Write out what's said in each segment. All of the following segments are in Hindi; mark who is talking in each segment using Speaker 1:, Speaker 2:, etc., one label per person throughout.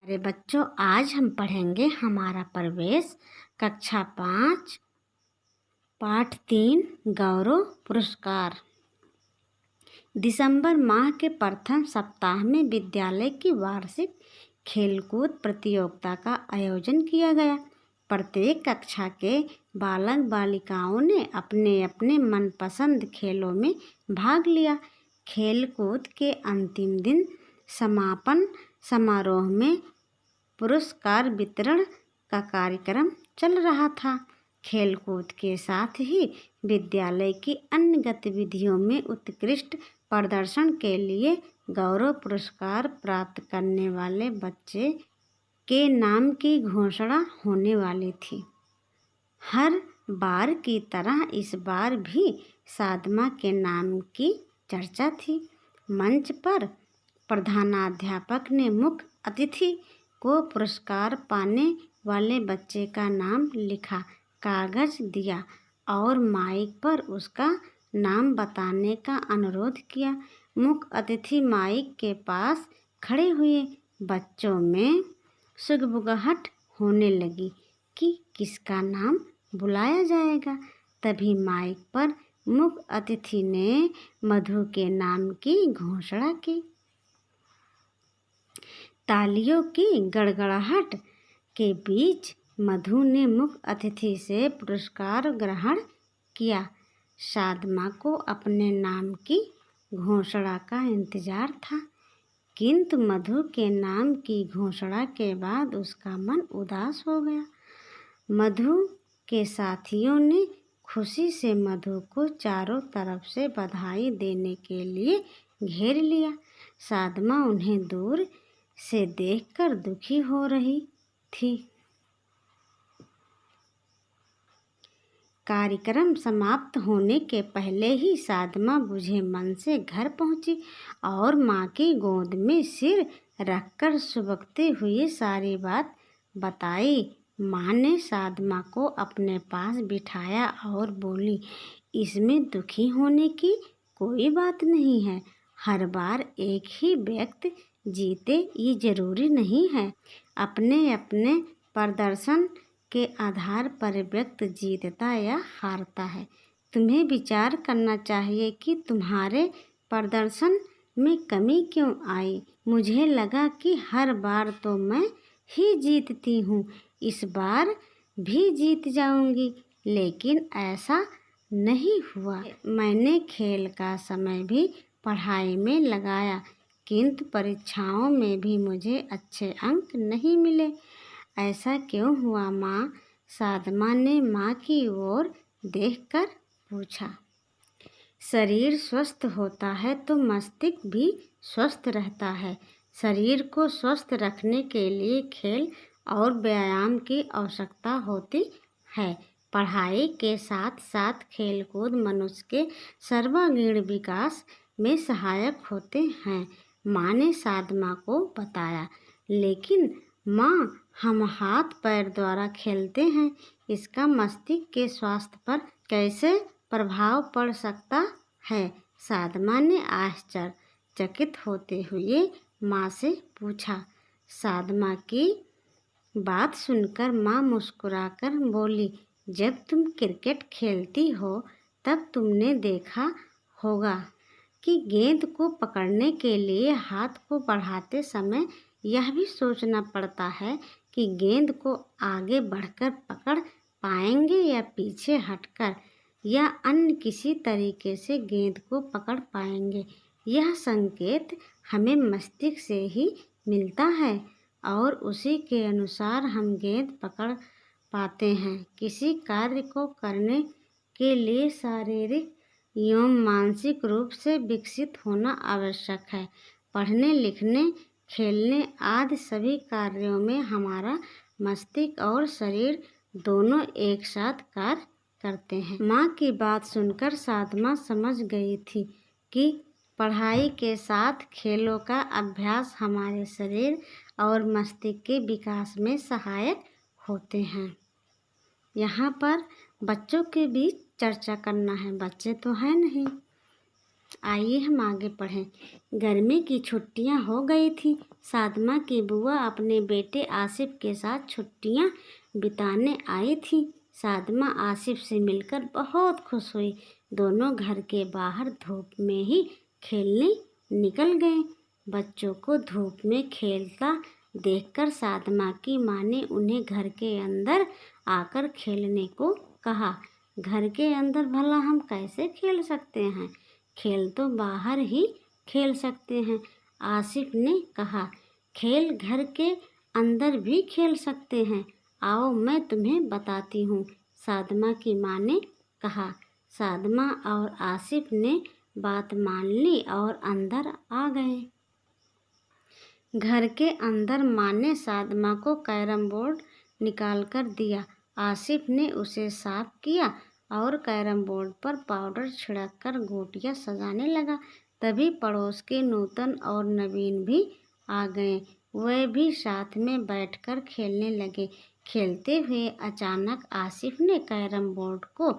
Speaker 1: अरे बच्चों, आज हम पढ़ेंगे हमारा प्रवेश कक्षा 5 पाठ 3 गौरव पुरस्कार। दिसंबर माह के प्रथम सप्ताह में विद्यालय की वार्षिक खेलकूद प्रतियोगिता का आयोजन किया गया। प्रत्येक कक्षा के बालक बालिकाओं ने अपने अपने मनपसंद खेलों में भाग लिया। खेलकूद के अंतिम दिन समापन समारोह में पुरस्कार वितरण का कार्यक्रम चल रहा था। खेलकूद के साथ ही विद्यालय की अन्य गतिविधियों में उत्कृष्ट प्रदर्शन के लिए गौरव पुरस्कार प्राप्त करने वाले बच्चे के नाम की घोषणा होने वाली थी। हर बार की तरह इस बार भी साधमा के नाम की चर्चा थी। मंच पर प्रधानाध्यापक ने मुख्य अतिथि को पुरस्कार पाने वाले बच्चे का नाम लिखा कागज दिया और माइक पर उसका नाम बताने का अनुरोध किया। मुख्य अतिथि माइक के पास खड़े हुए। बच्चों में सुगबुगाहट होने लगी कि किसका नाम बुलाया जाएगा। तभी माइक पर मुख्य अतिथि ने मधु के नाम की घोषणा की। तालियों की गड़गड़ाहट के बीच मधु ने मुख्य अतिथि से पुरस्कार ग्रहण किया। साधमा को अपने नाम की घोषणा का इंतजार था, किंतु मधु के नाम की घोषणा के बाद उसका मन उदास हो गया। मधु के साथियों ने खुशी से मधु को चारों तरफ से बधाई देने के लिए घेर लिया। साधमा उन्हें दूर से देखकर दुखी हो रही थी। कार्यक्रम समाप्त होने के पहले ही साधमा बुझे मन से घर पहुंची और माँ की गोद में सिर रखकर सुबकते हुए सारी बात बताई। माँ ने साधमा को अपने पास बिठाया और बोली, इसमें दुखी होने की कोई बात नहीं है। हर बार एक ही व्यक्ति जीते ये जरूरी नहीं है। अपने अपने प्रदर्शन के आधार पर व्यक्ति जीतता या हारता है। तुम्हें विचार करना चाहिए कि तुम्हारे प्रदर्शन में कमी क्यों आई। मुझे लगा कि हर बार तो मैं ही जीतती हूँ, इस बार भी जीत जाऊंगी, लेकिन ऐसा नहीं हुआ। मैंने खेल का समय भी पढ़ाई में लगाया, किंतु परीक्षाओं में भी मुझे अच्छे अंक नहीं मिले। ऐसा क्यों हुआ माँ? साधमा ने माँ की ओर देखकर पूछा। शरीर स्वस्थ होता है तो मस्तिष्क भी स्वस्थ रहता है। शरीर को स्वस्थ रखने के लिए खेल और व्यायाम की आवश्यकता होती है। पढ़ाई के साथ साथ खेलकूद मनुष्य के सर्वांगीण विकास में सहायक होते हैं, माँ ने साधमा को बताया। लेकिन माँ, हम हाथ पैर द्वारा खेलते हैं, इसका मस्तिष्क के स्वास्थ्य पर कैसे प्रभाव पड़ सकता है? साधमा ने आश्चर्यचकित होते हुए माँ से पूछा। साधमा की बात सुनकर माँ मुस्कुराकर बोली, जब तुम क्रिकेट खेलती हो तब तुमने देखा होगा कि गेंद को पकड़ने के लिए हाथ को बढ़ाते समय यह भी सोचना पड़ता है कि गेंद को आगे बढ़कर पकड़ पाएंगे या पीछे हटकर या अन्य किसी तरीके से गेंद को पकड़ पाएंगे। यह संकेत हमें मस्तिष्क से ही मिलता है और उसी के अनुसार हम गेंद पकड़ पाते हैं। किसी कार्य को करने के लिए शारीरिक एवं मानसिक रूप से विकसित होना आवश्यक है। पढ़ने लिखने खेलने आदि सभी कार्यों में हमारा मस्तिष्क और शरीर दोनों एक साथ कार्य करते हैं। माँ की बात सुनकर साधमा समझ गई थी कि पढ़ाई के साथ खेलों का अभ्यास हमारे शरीर और मस्तिष्क के विकास में सहायक होते हैं। यहाँ पर बच्चों के बीच चर्चा करना है, बच्चे तो हैं नहीं। आइए हम आगे पढ़ें। गर्मी की छुट्टियां हो गई थी। सादमा की बुआ अपने बेटे आसिफ के साथ छुट्टियां बिताने आई थी। सादमा आसिफ से मिलकर बहुत खुश हुई। दोनों घर के बाहर धूप में ही खेलने निकल गए। बच्चों को धूप में खेलता देखकर सादमा की माँ ने उन्हें घर के अंदर आकर खेलने को कहा। घर के अंदर भला हम कैसे खेल सकते हैं? खेल तो बाहर ही खेल सकते हैं। आसिफ ने कहा, खेल घर के अंदर भी खेल सकते हैं। आओ मैं तुम्हें बताती हूँ, सादमा की माँ ने कहा। सादमा और आसिफ ने बात मान ली और अंदर आ गए। घर के अंदर माँ ने सादमा को कैरम बोर्ड निकाल कर दिया। आसिफ ने उसे साफ किया और कैरम बोर्ड पर पाउडर छिड़क कर गोटियाँ सजाने लगा। तभी पड़ोस के नूतन और नवीन भी आ गए। वे भी साथ में बैठकर खेलने लगे। खेलते हुए अचानक आसिफ ने कैरम बोर्ड को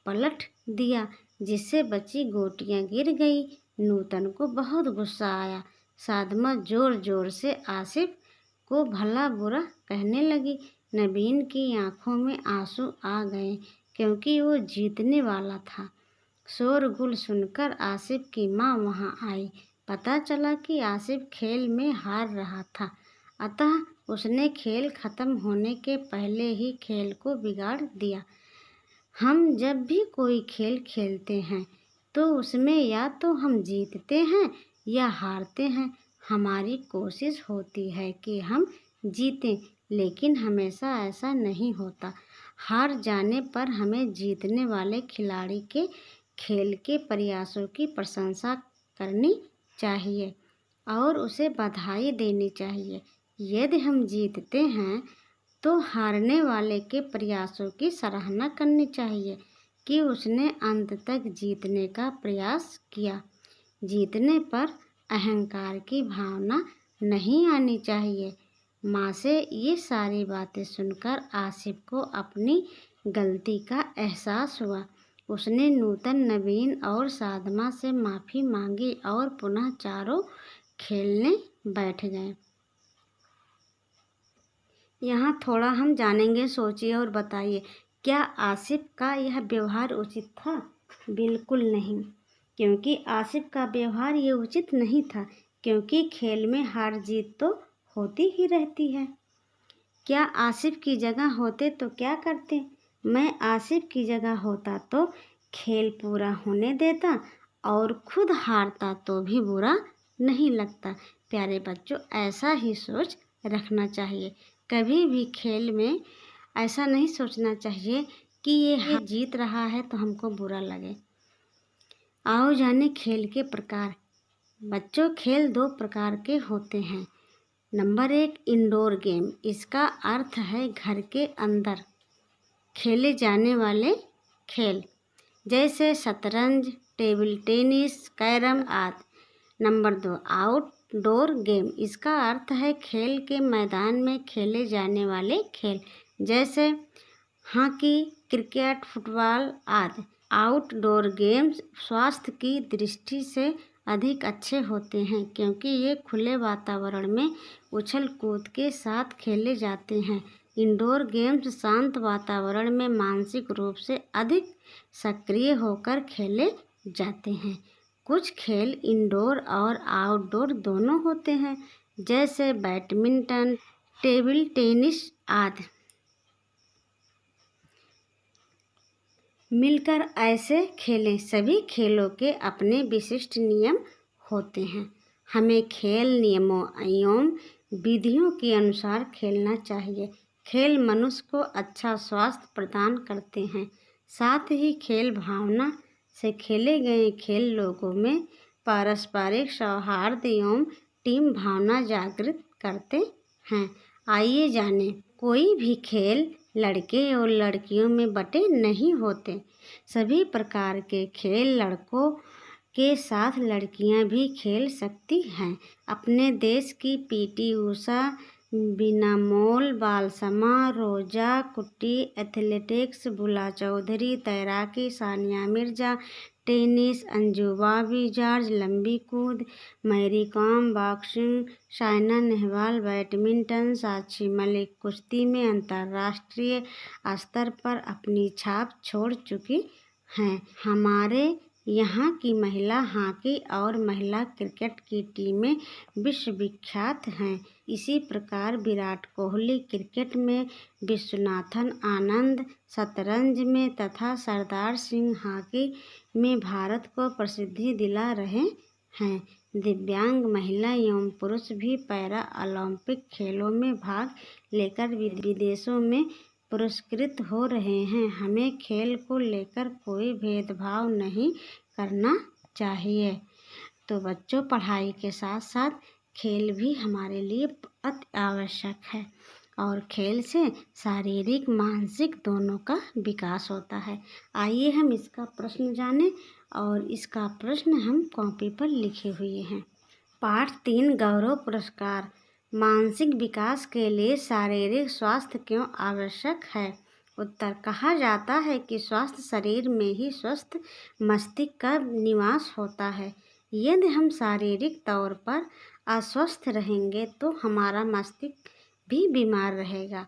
Speaker 1: पलट दिया, जिससे बची गोटियाँ गिर गई। नूतन को बहुत गुस्सा आया। सादमा जोर जोर से आसिफ को भला बुरा कहने लगी। नवीन की आंखों में आंसू आ गए, क्योंकि वो जीतने वाला था। शोरगुल सुनकर आसिफ की माँ वहाँ आई। पता चला कि आसिफ खेल में हार रहा था, अतः उसने खेल खत्म होने के पहले ही खेल को बिगाड़ दिया। हम जब भी कोई खेल खेलते हैं तो उसमें या तो हम जीतते हैं या हारते हैं। हमारी कोशिश होती है कि हम जीतें, लेकिन हमेशा ऐसा नहीं होता। हार जाने पर हमें जीतने वाले खिलाड़ी के खेल के प्रयासों की प्रशंसा करनी चाहिए और उसे बधाई देनी चाहिए। यदि हम जीतते हैं तो हारने वाले के प्रयासों की सराहना करनी चाहिए कि उसने अंत तक जीतने का प्रयास किया। जीतने पर अहंकार की भावना नहीं आनी चाहिए। माँ से ये सारी बातें सुनकर आसिफ को अपनी गलती का एहसास हुआ। उसने नूतन, नवीन और सादमा से माफ़ी मांगी और पुनः चारों खेलने बैठ गए। यहाँ थोड़ा हम जानेंगे। सोचिए और बताइए, क्या आसिफ का यह व्यवहार उचित था? बिल्कुल नहीं, क्योंकि आसिफ का व्यवहार ये उचित नहीं था, क्योंकि खेल में हार जीत तो होती ही रहती है। क्या आसिफ की जगह होते तो क्या करते? मैं आसिफ की जगह होता तो खेल पूरा होने देता और खुद हारता तो भी बुरा नहीं लगता। प्यारे बच्चों, ऐसा ही सोच रखना चाहिए। कभी भी खेल में ऐसा नहीं सोचना चाहिए कि ये जीत रहा है तो हमको बुरा लगे। आओ जाने खेल के प्रकार। बच्चों, खेल दो प्रकार के होते हैं। Number 1, indoor game. इसका अर्थ है घर के अंदर खेले जाने वाले खेल, जैसे शतरंज, टेबल टेनिस, कैरम आदि। Number 2, outdoor game. इसका अर्थ है खेल के मैदान में खेले जाने वाले खेल, जैसे हॉकी, क्रिकेट, फुटबॉल आदि। आउटडोर गेम्स स्वास्थ्य की दृष्टि से अधिक अच्छे होते हैं, क्योंकि ये खुले वातावरण में उछल कूद के साथ खेले जाते हैं। इंडोर गेम्स शांत वातावरण में मानसिक रूप से अधिक सक्रिय होकर खेले जाते हैं। कुछ खेल इंडोर और आउटडोर दोनों होते हैं, जैसे बैडमिंटन, टेबल टेनिस आदि। मिलकर ऐसे खेलें। सभी खेलों के अपने विशिष्ट नियम होते हैं। हमें खेल नियमों एवं विधियों के अनुसार खेलना चाहिए। खेल मनुष्य को अच्छा स्वास्थ्य प्रदान करते हैं। साथ ही खेल भावना से खेले गए खेल लोगों में पारस्परिक सौहार्द एवं टीम भावना जागृत करते हैं। आइए जानें। कोई भी खेल लड़के और लड़कियों में बटे नहीं होते। सभी प्रकार के खेल लड़कों के साथ लड़कियां भी खेल सकती हैं। अपने देश की पीटी उषा बिनामोल, बालसमा, रोजा, कुट्टी, एथलेटिक्स, बुला चौधरी, तैराकी, सानिया मिर्जा, टेनिस, अंजू बॉबी जॉर्ज, लंबी कूद, मैरी कॉम, बॉक्सिंग, साइना नेहवाल, बैडमिंटन, साक्षी मलिक कुश्ती में अंतर्राष्ट्रीय स्तर पर अपनी छाप छोड़ चुकी हैं। हमारे यहाँ की महिला हॉकी और महिला क्रिकेट की टीमें विश्वविख्यात हैं। इसी प्रकार विराट कोहली क्रिकेट में, विश्वनाथन आनंद शतरंज में तथा सरदार सिंह हॉकी में भारत को प्रसिद्धि दिला रहे हैं। दिव्यांग महिला एवं पुरुष भी पैरा ओलंपिक खेलों में भाग लेकर विदेशों में पुरस्कृत हो रहे हैं। हमें खेल को लेकर कोई भेदभाव नहीं करना चाहिए। तो बच्चों, पढ़ाई के साथ साथ खेल भी हमारे लिए अति आवश्यक है और खेल से शारीरिक मानसिक दोनों का विकास होता है। आइए हम इसका प्रश्न जानें और इसका प्रश्न हम कॉपी पर लिखे हुए हैं। पाठ 3 गौरव पुरस्कार। मानसिक विकास के लिए शारीरिक स्वास्थ्य क्यों आवश्यक है? उत्तर, कहा जाता है कि स्वस्थ शरीर में ही स्वस्थ मस्तिष्क का निवास होता है। यदि हम शारीरिक तौर पर अस्वस्थ रहेंगे तो हमारा मस्तिष्क भी बीमार रहेगा,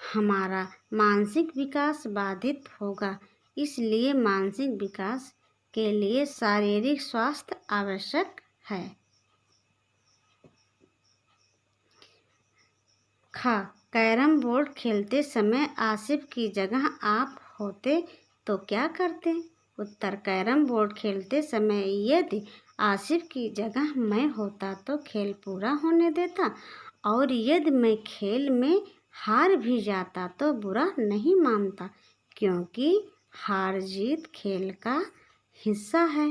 Speaker 1: हमारा मानसिक विकास बाधित होगा। इसलिए मानसिक विकास के लिए शारीरिक स्वास्थ्य आवश्यक है। खा, कैरम बोर्ड खेलते समय आसिफ की जगह आप होते तो क्या करते? उत्तर, कैरम बोर्ड खेलते समय यदि आसिफ की जगह मैं होता तो खेल पूरा होने देता और यदि मैं खेल में हार भी जाता तो बुरा नहीं मानता, क्योंकि हार जीत खेल का हिस्सा है।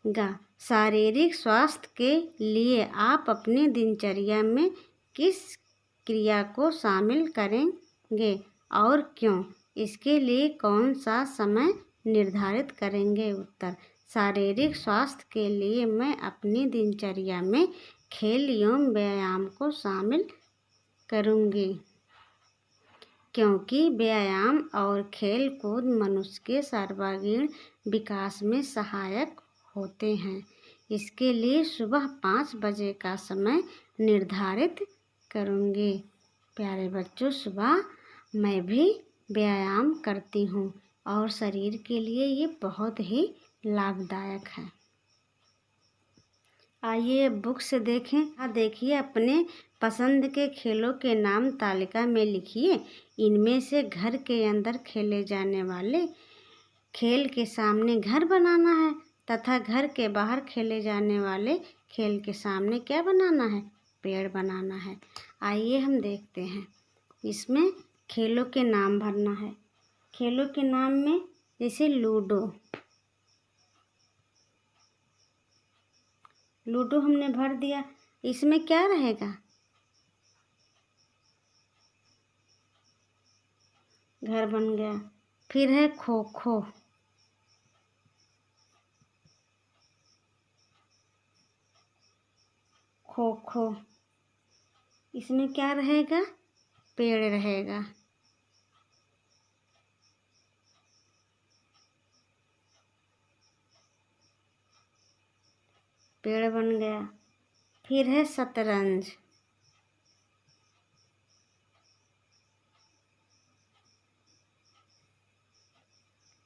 Speaker 1: गा, शारीरिक स्वास्थ्य के लिए आप अपनी दिनचर्या में किस क्रिया को शामिल करेंगे और क्यों? इसके लिए कौन सा समय निर्धारित करेंगे? उत्तर, शारीरिक स्वास्थ्य के लिए मैं अपनी दिनचर्या में खेल एवं व्यायाम को शामिल करूंगी, क्योंकि व्यायाम और खेल कूद मनुष्य के सर्वांगीण विकास में सहायक होते हैं। इसके लिए सुबह 5 बजे का समय निर्धारित करूंगी। प्यारे बच्चों, सुबह मैं भी व्यायाम करती हूँ और शरीर के लिए ये बहुत ही लाभदायक है। आइए बुक से देखें। देखिए, अपने पसंद के खेलों के नाम तालिका में लिखिए। इनमें से घर के अंदर खेले जाने वाले खेल के सामने घर बनाना है तथा घर के बाहर खेले जाने वाले खेल के सामने क्या बनाना है? पेड़ बनाना है। आइए हम देखते हैं। इसमें खेलों के नाम भरना है। खेलों के नाम में जैसे लूडो, लूडो हमने भर दिया। इसमें क्या रहेगा? घर बन गया। फिर है खो खो, खो खो, इसमें क्या रहेगा? पेड़ रहेगा। पेड़ बन गया। फिर है शतरंज,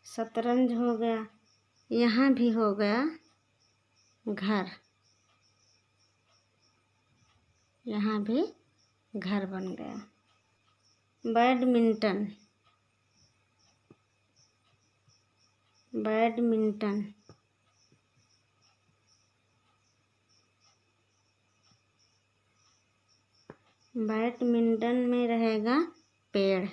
Speaker 1: शतरंज हो गया। यहाँ भी हो गया घर, यहाँ भी घर बन गया। बैडमिंटन, बैडमिंटन, बैडमिंटन में रहेगा पेड़।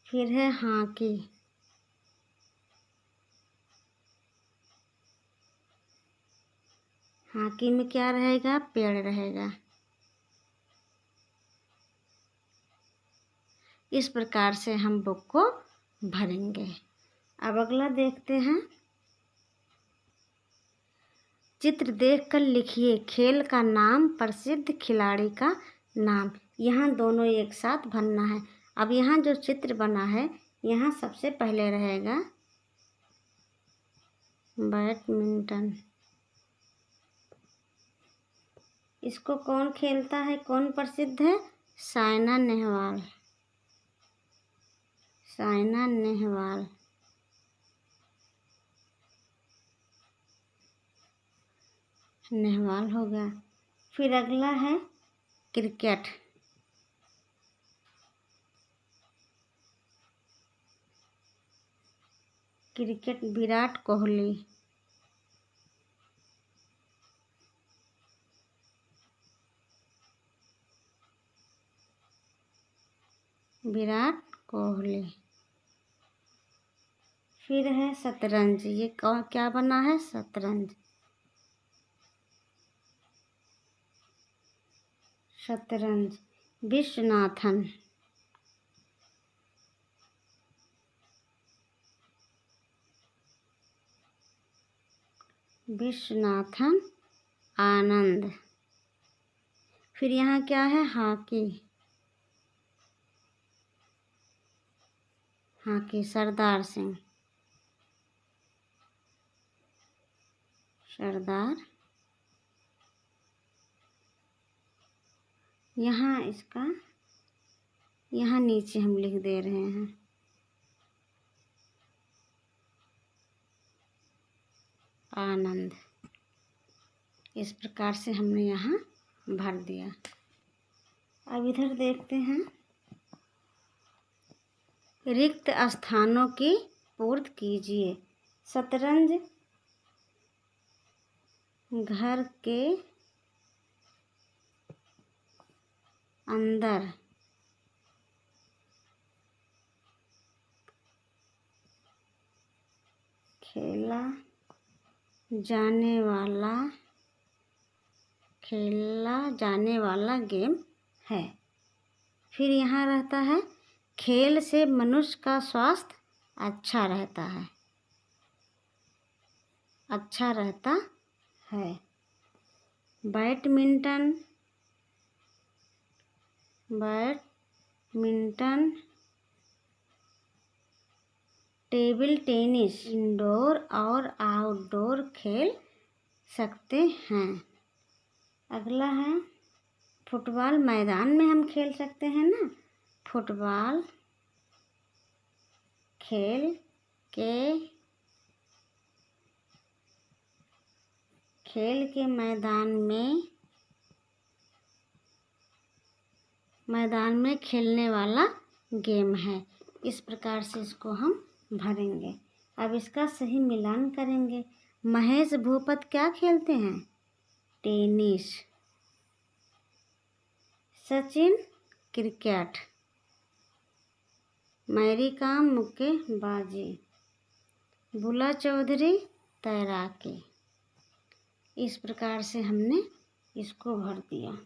Speaker 1: फिर है हॉकी, हॉकी में क्या रहेगा? पेड़ रहेगा। इस प्रकार से हम बुक को भरेंगे। अब अगला देखते हैं। चित्र देखकर लिखिए खेल का नाम, प्रसिद्ध खिलाड़ी का नाम। यहाँ दोनों एक साथ भरना है। अब यहाँ जो चित्र बना है, यहाँ सबसे पहले रहेगा बैडमिंटन। इसको कौन खेलता है, कौन प्रसिद्ध है? साइना नेहवाल। साइना नेहवाल। नेहवाल हो गया। फिर अगला है क्रिकेट। क्रिकेट विराट कोहली। विराट कोहली। फिर है शतरंज। ये क्या बना है? शतरंज। शतरंज विश्वनाथन। विश्वनाथन आनंद। फिर यहाँ क्या है? हॉकी। हॉकी सरदार सिंह। सरदार। यहाँ इसका यहाँ नीचे हम लिख दे रहे हैं आनंद। इस प्रकार से हमने यहाँ भर दिया। अब इधर देखते हैं। रिक्त स्थानों की पूर्ति कीजिए। शतरंज घर के अंदर खेला जाने वाला गेम है। फिर यहाँ रहता है खेल से मनुष्य का स्वास्थ्य अच्छा रहता है। अच्छा रहता है। बैडमिंटन टेबल टेनिस इंडोर और आउटडोर खेल सकते हैं। अगला है फुटबॉल। मैदान में हम खेल सकते हैं ना। फुटबॉल खेल के मैदान में खेलने वाला गेम है। इस प्रकार से इसको हम भरेंगे। अब इसका सही मिलान करेंगे। महेश भूपत क्या खेलते हैं? Tennis. Sachin cricket. Mary Kom मुक्केबाजी। बुला चौधरी तैराकी। इस प्रकार से हमने इसको भर दिया।